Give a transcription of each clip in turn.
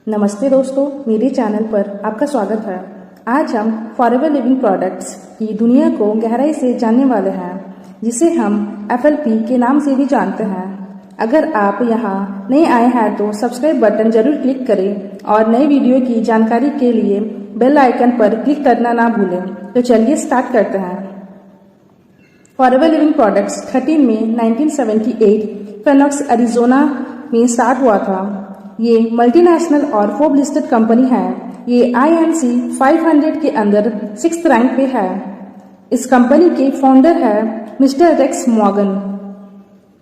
नमस्ते दोस्तों, मेरे चैनल पर आपका स्वागत है। आज हम फॉरएवर लिविंग प्रोडक्ट्स की दुनिया को गहराई से जानने वाले हैं, जिसे हम FLP के नाम से भी जानते हैं। अगर आप यहाँ नए आए हैं तो सब्सक्राइब बटन जरूर क्लिक करें और नई वीडियो की जानकारी के लिए बेल आइकन पर क्लिक करना ना भूलें। तो चलिए स्टार्ट करते हैं। फॉरएवर लिविंग प्रोडक्ट्स 13 मई 1978 फेनोक्स एरिजोना में स्टार्ट हुआ था। ये मल्टीनेशनल और फोर्ब्स लिस्टेड कंपनी है। ये INC 500 के अंदर 6th रैंक पे है। इस कंपनी के फाउंडर है मिस्टर रेक्स मॉर्गन।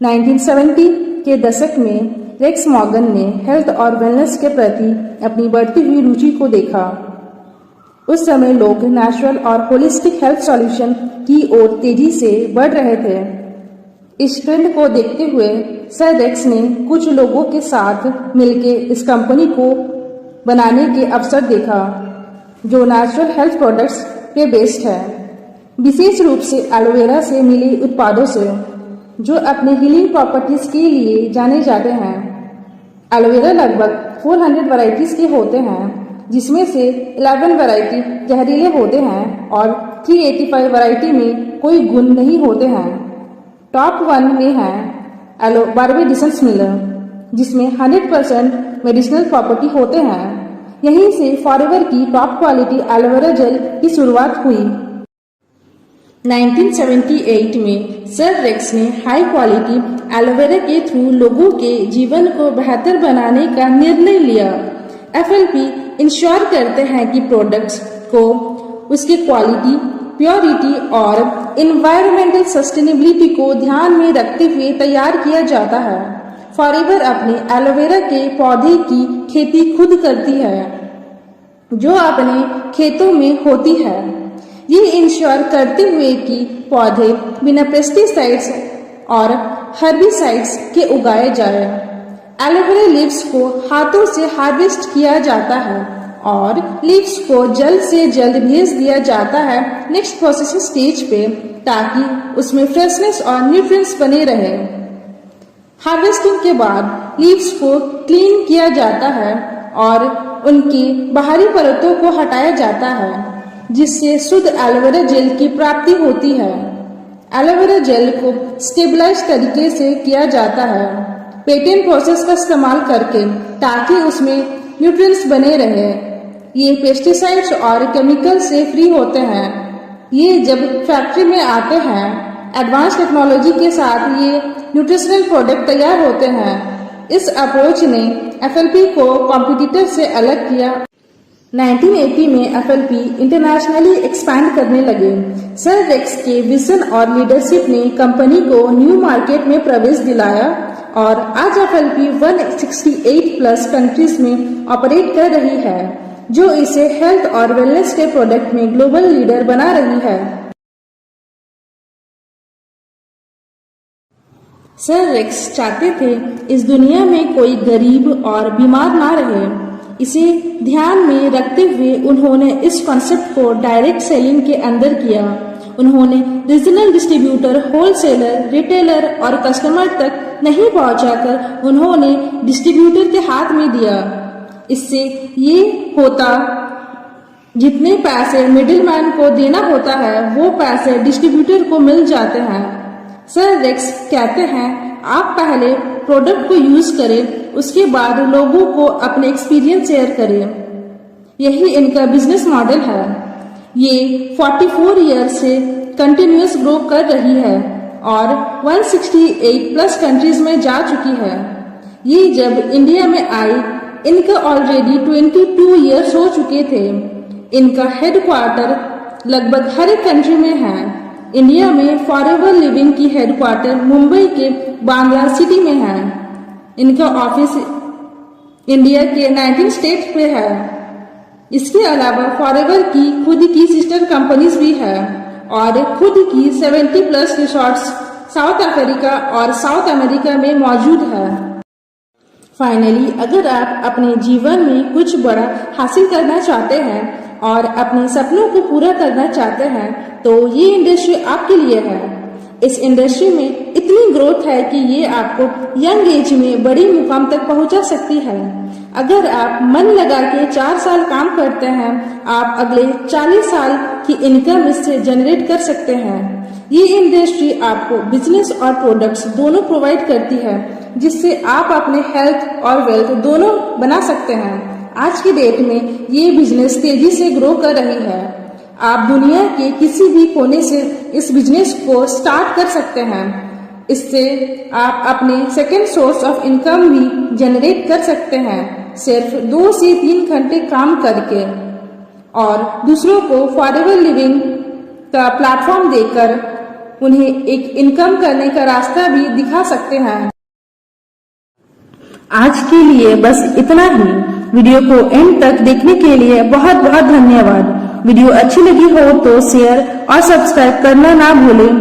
1970 के दशक में रेक्स मॉर्गन ने हेल्थ और वेलनेस के प्रति अपनी बढ़ती हुई रुचि को देखा। उस समय लोग नेचुरल और होलिस्टिक हेल्थ सॉल्यूशन की ओर तेजी से बढ़ रहे थे। इस ट्रेंड को देखते हुए सर रेक्स ने कुछ लोगों के साथ मिलकर इस कंपनी को बनाने के अवसर देखा, जो नेचुरल हेल्थ प्रोडक्ट्स पे बेस्ड है, विशेष रूप से एलोवेरा से मिले उत्पादों से, जो अपने हीलिंग प्रॉपर्टीज के लिए जाने जाते हैं। एलोवेरा लगभग 400 वैरायटीज के होते हैं, जिसमें से 11 वैरायटी जहरीले होते हैं और 385 वैरायटी में कोई गुण नहीं होते हैं। टॉप 1 में है बार्बेडिसन्स मिलर, जिसमें 100% मेडिसिनल प्रॉपर्टी होते हैं। यहीं से फॉरएवर की टॉप क्वालिटी एलोवेरा जेल की शुरुआत हुई। 1978 में सर रेक्स ने हाई क्वालिटी एलोवेरा के थ्रू लोगों के जीवन को बेहतर बनाने का निर्णय लिया। FLP इंश्योर करते हैं कि प्रोडक्ट्स को उसके क्वालिटी, प्योरिटी और इन्वायरमेंटल सस्टेनेबिलिटी को ध्यान में रखते हुए तैयार किया जाता है। फॉरएवर अपने एलोवेरा के पौधे की खेती खुद करती है, जो अपने खेतों में होती है। ये इंश्योर करते हुए कि पौधे बिना पेस्टिसाइड्स और हर्बिसाइड्स के उगाए जाए। एलोवेरा लीव्स को हाथों से हार्वेस्ट किया जाता है और लीव्स को जल्द से जल्द भेज दिया जाता है नेक्स्ट प्रोसेसिंग स्टेज पे, ताकि उसमें फ्रेशनेस और न्यूट्रिएंट्स बने रहे। हार्वेस्टिंग के बाद लीव्स को क्लीन किया जाता है और उनकी बाहरी परतों को हटाया जाता है, जिससे शुद्ध एलोवेरा जेल की प्राप्ति होती है। एलोवेरा जेल को स्टेबलाइज तरीके से किया जाता है पेटेंट प्रोसेस का इस्तेमाल करके, ताकि उसमें न्यूट्रिएंट्स बने रहे। ये पेस्टिसाइड्स और केमिकल से फ्री होते हैं। ये जब फैक्ट्री में आते हैं, एडवांस टेक्नोलॉजी के साथ ये न्यूट्रिशनल प्रोडक्ट तैयार होते हैं। इस अप्रोच ने FLP को कॉम्पिटिटर से अलग किया। 1980 में FLP इंटरनेशनली एक्सपैंड करने लगे। सर रेक्स के विजन और लीडरशिप ने कंपनी को न्यू मार्केट में प्रवेश दिलाया और आज FLP 168 प्लस कंट्रीज में ऑपरेट कर रही है, जो इसे हेल्थ और वेलनेस के प्रोडक्ट में ग्लोबल लीडर बना रही है। सर रेक्स चाहते थे इस दुनिया में कोई गरीब और बीमार ना रहे। इसे ध्यान में रखते हुए उन्होंने इस कॉन्सेप्ट को डायरेक्ट सेलिंग के अंदर किया। उन्होंने रीजनल डिस्ट्रीब्यूटर, होलसेलर, रिटेलर और कस्टमर तक नहीं पहुंचाकर उन्होंने डिस्ट्रीब्यूटर के हाथ में दिया। इससे ये होता, जितने पैसे मिडिलमैन को देना होता है, वो पैसे डिस्ट्रीब्यूटर को मिल जाते हैं। सर रेक्स कहते हैं, आप पहले प्रोडक्ट को यूज करें, उसके बाद लोगों को अपने एक्सपीरियंस शेयर करें। यही इनका बिजनेस मॉडल है। ये 44 ईयर से कंटिन्यूअस ग्रो कर रही है और 168 प्लस कंट्रीज में जा चुकी है। ये जब इंडिया में आई, इनका ऑलरेडी 22 ईयर्स हो चुके थे। इनका हेडक्वार्टर लगभग हर एक कंट्री में है। इंडिया में फॉरएवर लिविंग की हेडक्वार्टर मुंबई के बांद्रा सिटी में है। इनका ऑफिस इंडिया के 19 स्टेट पे है। इसके अलावा फॉरएवर की खुद की सिस्टर कंपनीज भी है और खुद की 70 प्लस रिसोर्ट्स साउथ अफ्रीका और साउथ अमेरिका में मौजूद है। फाइनली, अगर आप अपने जीवन में कुछ बड़ा हासिल करना चाहते हैं और अपने सपनों को पूरा करना चाहते हैं, तो ये इंडस्ट्री आपके लिए है। इस इंडस्ट्री में इतनी ग्रोथ है कि ये आपको यंग एज में बड़ी मुकाम तक पहुंचा सकती है। अगर आप मन लगा के 4 साल काम करते हैं, आप अगले 40 साल की इनकम इससे जनरेट कर सकते हैं। ये इंडस्ट्री आपको बिजनेस और प्रोडक्ट्स दोनों प्रोवाइड करती है, जिससे आप अपने हेल्थ और वेल्थ दोनों बना सकते हैं। आज की डेट में ये बिजनेस तेजी से ग्रो कर रही है। आप दुनिया के किसी भी कोने से इस बिजनेस को स्टार्ट कर सकते हैं। इससे आप अपने सेकेंड सोर्स ऑफ इनकम भी जनरेट कर सकते हैं, सिर्फ 2 से 3 घंटे काम करके, और दूसरों को फॉरएवर लिविंग का प्लेटफॉर्म देकर उन्हें एक इनकम करने का रास्ता भी दिखा सकते हैं। आज के लिए बस इतना ही। वीडियो को एंड तक देखने के लिए बहुत बहुत धन्यवाद। वीडियो अच्छी लगी हो तो शेयर और सब्सक्राइब करना ना भूलें।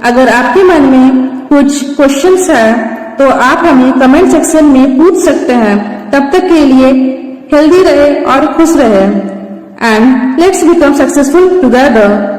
अगर आपके मन में कुछ क्वेश्चंस है तो आप हमें कमेंट सेक्शन में पूछ सकते हैं। तब तक के लिए हेल्दी रहे और खुश रहे, and let's become successful together.